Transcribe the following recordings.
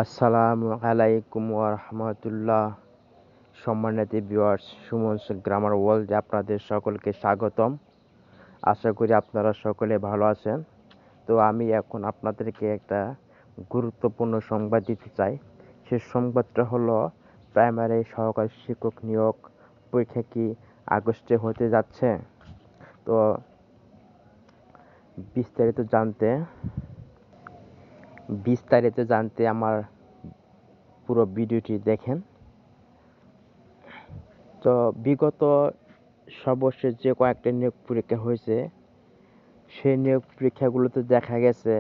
আসসালামু আলাইকুম ওয়া রাহমাতুল্লাহ। সম্মানিত ভিউয়ার্স, সুমনস গ্রামার ওয়ার্ল্ডে আপনাদের সকলকে স্বাগতম। আশা করি আপনারা সকলে ভালো আছেন। তো আমি এখন আপনাদেরকে একটা গুরুত্বপূর্ণ সংবাদ দিতে চাই। সে সংবাদটা হলো প্রাইমারি সহকারী শিক্ষক নিয়োগ পরীক্ষা কি আগস্টে হতে যাচ্ছে। তো বিস্তারিত জানতে আমার পুরো ভিডিওটি দেখেন। তো বিগত সর্বশেষ যে কয়েকটা নিয়োগ পরীক্ষা হয়েছে, সেই নিয়োগ পরীক্ষাগুলোতে দেখা গেছে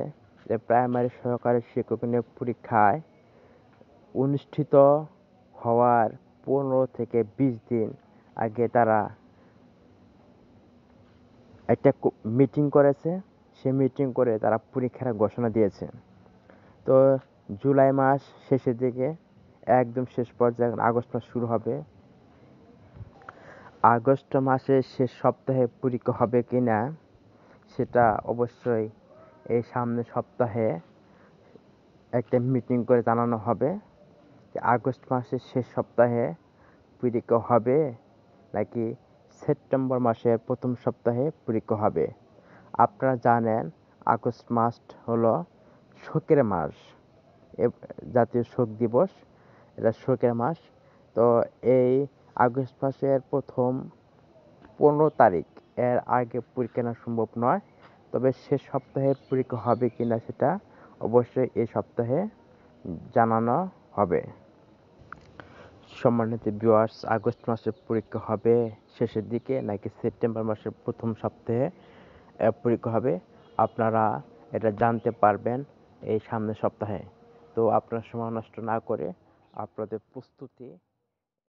যে প্রাইমারি সহকারী শিক্ষক নিয়োগ পরীক্ষায় অনুষ্ঠিত হওয়ার 15 থেকে 20 দিন আগে তারা একটা মিটিং করেছে। সে মিটিং করে তারা পরীক্ষার ঘোষণা দিয়েছে। তো জুলাই মাস শেষের দিকে একদম শেষ পর্যায়ে আগস্ট মাস শুরু হবে। আগস্ট মাসের শেষ সপ্তাহে পরীক্ষা হবে কিনা সেটা অবশ্যই এই সামনের সপ্তাহে একটা মিটিং করে জানানো হবে যে আগস্ট মাসের শেষ সপ্তাহে পরীক্ষা হবে নাকি সেপ্টেম্বর মাসের প্রথম সপ্তাহে পরীক্ষা হবে। আপনারা জানেন আগস্ট মাস হলো শোকের মাস, জাতীয় শোক দিবস, এটা শোকের মাস। তো এই আগস্ট মাসের প্রথম 15 তারিখ এর আগে পরীক্ষা নেওয়া সম্ভব নয়। তবে শেষ সপ্তাহে পরীক্ষা হবে কিনা সেটা অবশ্যই এই সপ্তাহে জানানো হবে। সম্মানিত ভিউয়ার্স, আগস্ট মাসের পরীক্ষা হবে শেষের দিকে নাকি সেপ্টেম্বর মাসের প্রথম সপ্তাহে পরীক্ষা হবে, আপনারা এটা জানতে পারবেন এই সামনের সপ্তাহে। তো আপনারা সময় নষ্ট না করে আপনাদের প্রস্তুতি